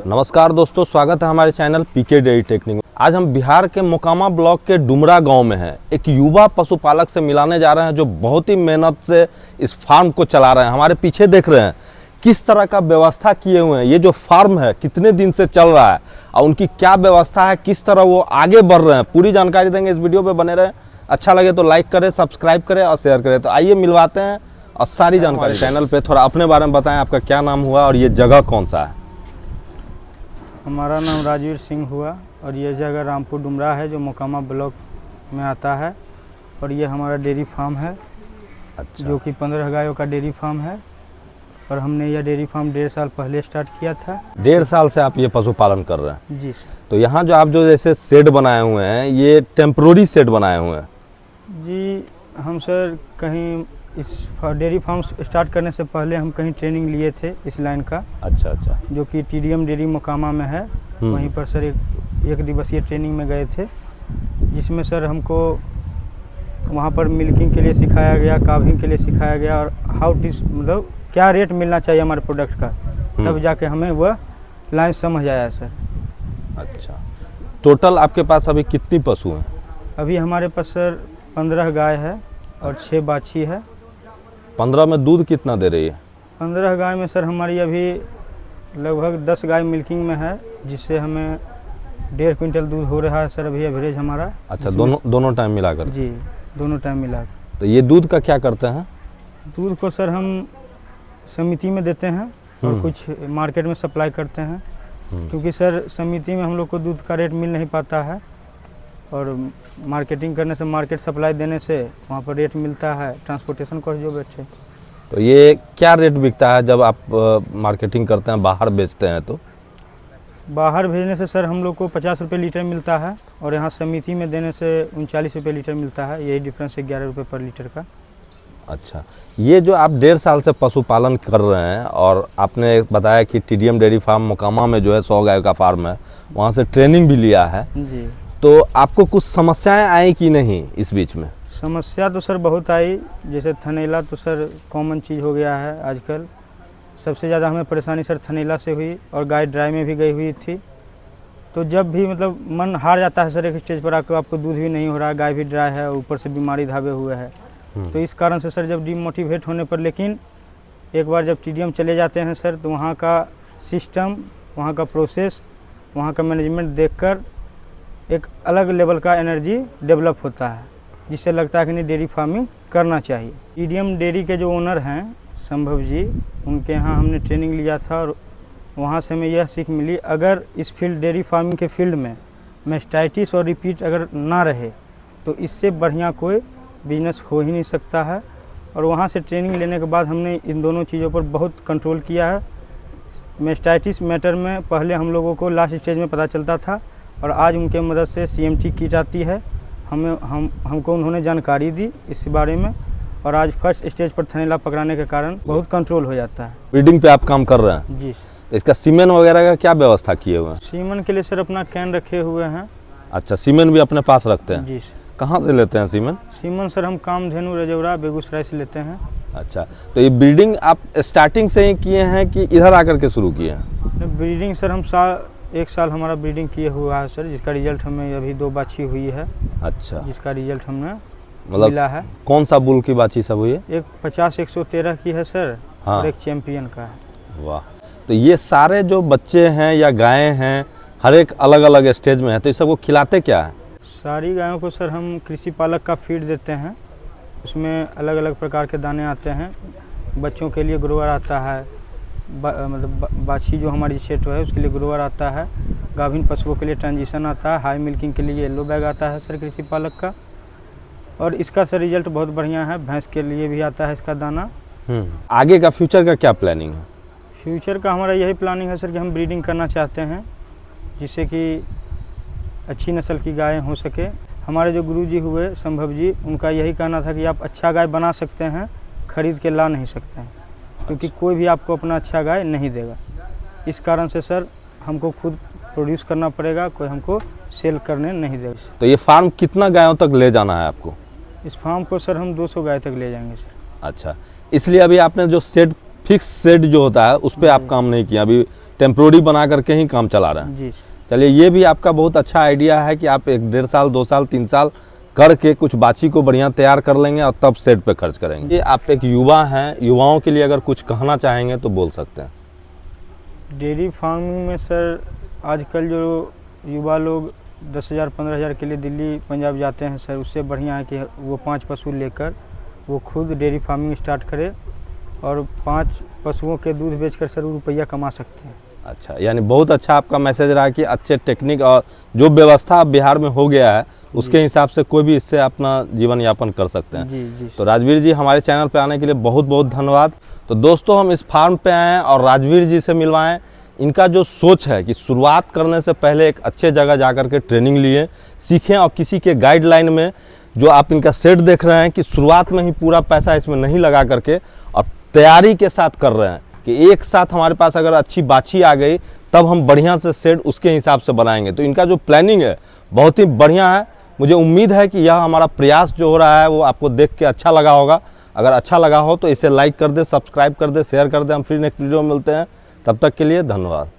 नमस्कार दोस्तों, स्वागत है हमारे चैनल पीके डेयरी टेक्निक में। आज हम बिहार के मोकामा ब्लॉक के डुमरा गांव में हैं। एक युवा पशुपालक से मिलाने जा रहे हैं जो बहुत ही मेहनत से इस फार्म को चला रहे हैं। हमारे पीछे देख रहे हैं किस तरह का व्यवस्था किए हुए हैं। ये जो फार्म है कितने दिन से चल रहा है और उनकी क्या व्यवस्था है, किस तरह वो आगे बढ़ रहे हैं, पूरी जानकारी देंगे। इस वीडियो पे बने रहें। अच्छा लगे तो लाइक करें, सब्सक्राइब करें और शेयर करें। तो आइए मिलवाते हैं और सारी जानकारी चैनल पे। थोड़ा अपने बारे में बताएं, आपका क्या नाम हुआ और ये जगह कौन सा है? हमारा नाम राजवीर सिंह हुआ और ये जगह रामपुर डुमरा है जो मोकामा ब्लॉक में आता है। और ये हमारा डेयरी फार्म है। अच्छा। जो कि 15 गायों का डेयरी फार्म है। और हमने यह डेयरी फार्म 1.5 साल पहले स्टार्ट किया था। 1.5 साल से आप ये पशुपालन कर रहे हैं? जी सर। तो यहाँ जो आप जो जैसे शेड बनाए हुए हैं, ये टेम्प्रोरी शेड बनाए हुए हैं? जी हम सर कहीं इस डेयरी फार्म स्टार्ट करने से पहले हम कहीं ट्रेनिंग लिए थे इस लाइन का। अच्छा अच्छा। जो कि टीडीएम डेयरी मोकामा में है। वहीं पर सर एक दिवसीय ट्रेनिंग में गए थे, जिसमें सर हमको वहाँ पर मिल्किंग के लिए सिखाया गया, काविंग के लिए सिखाया गया और हाउ टू मतलब क्या रेट मिलना चाहिए हमारे प्रोडक्ट का। तब जाके हमें वह लाइन समझ आया सर। अच्छा, टोटल आपके पास अभी कितनी पशु हैं? अभी हमारे पास सर 15 गाय है और 6 बाछी है। 15 में दूध कितना दे रही है? 15 गाय में सर हमारी अभी लगभग 10 गाय मिल्किंग में है, जिससे हमें 1.5 क्विंटल दूध हो रहा है सर अभी एवरेज हमारा। अच्छा, दोनों टाइम मिलाकर? जी, दोनों टाइम मिला। तो ये दूध का क्या करते हैं? दूध को सर हम समिति में देते हैं और कुछ मार्केट में सप्लाई करते हैं, क्योंकि सर समिति में हम लोग को दूध का रेट मिल नहीं पाता है और मार्केटिंग करने से, मार्केट सप्लाई देने से वहाँ पर रेट मिलता है, ट्रांसपोर्टेशन कॉस्ट जो बैठे। तो ये क्या रेट बिकता है जब आप मार्केटिंग करते हैं, बाहर बेचते हैं? तो बाहर भेजने से सर हम लोग को 50 रुपये लीटर मिलता है और यहाँ समिति में देने से 39 रुपये लीटर मिलता है। यही डिफरेंस है 11 रुपये पर लीटर का। अच्छा, ये जो आप 1.5 साल से पशुपालन कर रहे हैं और आपने बताया कि टीडीएम डेयरी फार्म मोकामा में जो है 100 गायों का फार्म है, वहाँ से ट्रेनिंग भी लिया है जी। तो आपको कुछ समस्याएं आई कि नहीं इस बीच में? समस्या तो सर बहुत आई। जैसे थनैला तो सर कॉमन चीज़ हो गया है आजकल। सबसे ज़्यादा हमें परेशानी सर थनैला से हुई और गाय ड्राई में भी गई हुई थी। तो जब भी मतलब मन हार जाता है सर एक स्टेज पर आकर, आपको दूध भी नहीं हो रहा है, गाय भी ड्राई है, ऊपर से बीमारी धावे हुए है। तो इस कारण से सर जब डीमोटिवेट होने पर, लेकिन एक बार जब टीडीएम चले जाते हैं सर, तो वहाँ का सिस्टम, वहाँ का प्रोसेस, वहाँ का मैनेजमेंट देखकर एक अलग लेवल का एनर्जी डेवलप होता है, जिससे लगता है कि नहीं डेयरी फार्मिंग करना चाहिए। टीडीएम डेयरी के जो ओनर हैं संभव जी, उनके यहाँ हमने ट्रेनिंग लिया था और वहाँ से हमें यह सीख मिली, अगर इस फील्ड डेयरी फार्मिंग के फील्ड में मैस्टाइटिस और रिपीट अगर ना रहे तो इससे बढ़िया कोई बिजनेस हो ही नहीं सकता है। और वहाँ से ट्रेनिंग लेने के बाद हमने इन दोनों चीज़ों पर बहुत कंट्रोल किया है। मैस्टाइटिस मैटर में पहले हम लोगों को लास्ट स्टेज में पता चलता था और आज उनके मदद से CMT किट आती है। हमको उन्होंने जानकारी दी इस बारे में और आज फर्स्ट स्टेज पर थनैला पकड़ाने के कारण बहुत कंट्रोल हो जाता है। ब्रीडिंग पे आप काम कर रहे हैं? जी। तो इसका सीमेन वगैरह का क्या व्यवस्था किए हुए हैं? सीमन के लिए सर अपना कैन रखे हुए हैं। अच्छा, सीमेन भी अपने पास रखते हैं? जी सर। कहाँ से लेते हैं सीमेन? सीमन सर हम कामधेनु रजौरा बेगूसराय से लेते हैं। अच्छा, तो ये ब्रीडिंग आप स्टार्टिंग से ही किए हैं कि इधर आकर के शुरू किए हैं? ब्रीडिंग सर हम 1 साल हमारा ब्रीडिंग किए हुआ है सर, जिसका रिजल्ट हमें अभी 2 बाछी हुई है। अच्छा, जिसका रिजल्ट हमें मतलब मिला है। कौन सा बुल की बाछी सब हुई है? एक 50-113 की है सर। हाँ। और एक चैंपियन का है। वाह। तो ये सारे जो बच्चे हैं या गायें हैं, हर एक अलग अलग स्टेज में है, तो इस सबको खिलाते क्या है? सारी गायों को सर हम कृषि पालक का फीड देते हैं। उसमें अलग अलग प्रकार के दाने आते हैं। बच्चों के लिए ग्रोअर आता है, मतलब बाछी जो हमारी छेटो है उसके लिए ग्रोअर आता है। गाभिन पशुओं के लिए ट्रांजिशन आता है। हाई मिल्किंग के लिए येलो बैग आता है सर कृषि पालक का। और इसका सर रिजल्ट बहुत बढ़िया है। भैंस के लिए भी आता है इसका दाना। आगे का फ्यूचर का क्या प्लानिंग है? फ्यूचर का हमारा यही प्लानिंग है सर कि हम ब्रीडिंग करना चाहते हैं, जिससे कि अच्छी नस्ल की गायें हो सके। हमारे जो गुरुजी हुए संभव जी, उनका यही कहना था कि आप अच्छा गाय बना सकते हैं, खरीद के ला नहीं सकते हैं, क्योंकि कोई भी आपको अपना अच्छा गाय नहीं देगा। इस कारण से सर हमको खुद प्रोड्यूस करना पड़ेगा, कोई हमको सेल करने नहीं देगा। तो ये फार्म कितना गायों तक ले जाना है आपको? इस फार्म को सर हम 200 गाय तक ले जाएंगे सर। अच्छा, इसलिए अभी आपने जो सेट फिक्स सेट जो होता है उस पर आप काम नहीं किया, अभी टेम्प्रोरी बना करके ही काम चला रहे हैं। जी चलिए, ये भी आपका बहुत अच्छा आइडिया है कि आप 1-1.5 साल 2 साल 3 साल करके कुछ बाछी को बढ़िया तैयार कर लेंगे और तब सेट पे खर्च करेंगे। ये आप एक युवा हैं, युवाओं के लिए अगर कुछ कहना चाहेंगे तो बोल सकते हैं। डेयरी फार्मिंग में सर आजकल जो युवा लोग 10,000 15,000 के लिए दिल्ली पंजाब जाते हैं सर, उससे बढ़िया है कि वो 5 पशु लेकर वो खुद डेयरी फार्मिंग स्टार्ट करे और 5 पशुओं के दूध बेचकर सर वो रुपया कमा सकते हैं। अच्छा, यानी बहुत अच्छा आपका मैसेज रहा कि अच्छे टेक्निक और जो व्यवस्था बिहार में हो गया है उसके हिसाब से कोई भी इससे अपना जीवन यापन कर सकते हैं। जी जी तो राजवीर जी, हमारे चैनल पे आने के लिए बहुत बहुत धन्यवाद। तो दोस्तों, हम इस फार्म पे आए हैं और राजवीर जी से मिलवाएं। इनका जो सोच है कि शुरुआत करने से पहले एक अच्छे जगह जा कर के ट्रेनिंग लिए, सीखें और किसी के गाइडलाइन में जो आप इनका सेट देख रहे हैं कि शुरुआत में ही पूरा पैसा इसमें नहीं लगा करके और तैयारी के साथ कर रहे हैं कि एक साथ हमारे पास अगर अच्छी बाछी आ गई तब हम बढ़िया से सेट उसके हिसाब से बनाएंगे। तो इनका जो प्लानिंग है बहुत ही बढ़िया है। मुझे उम्मीद है कि यह हमारा प्रयास जो हो रहा है वो आपको देख के अच्छा लगा होगा। अगर अच्छा लगा हो तो इसे लाइक कर दे, सब्सक्राइब कर दे, शेयर कर दे। हम फिर नेक्स्ट वीडियो में मिलते हैं, तब तक के लिए धन्यवाद।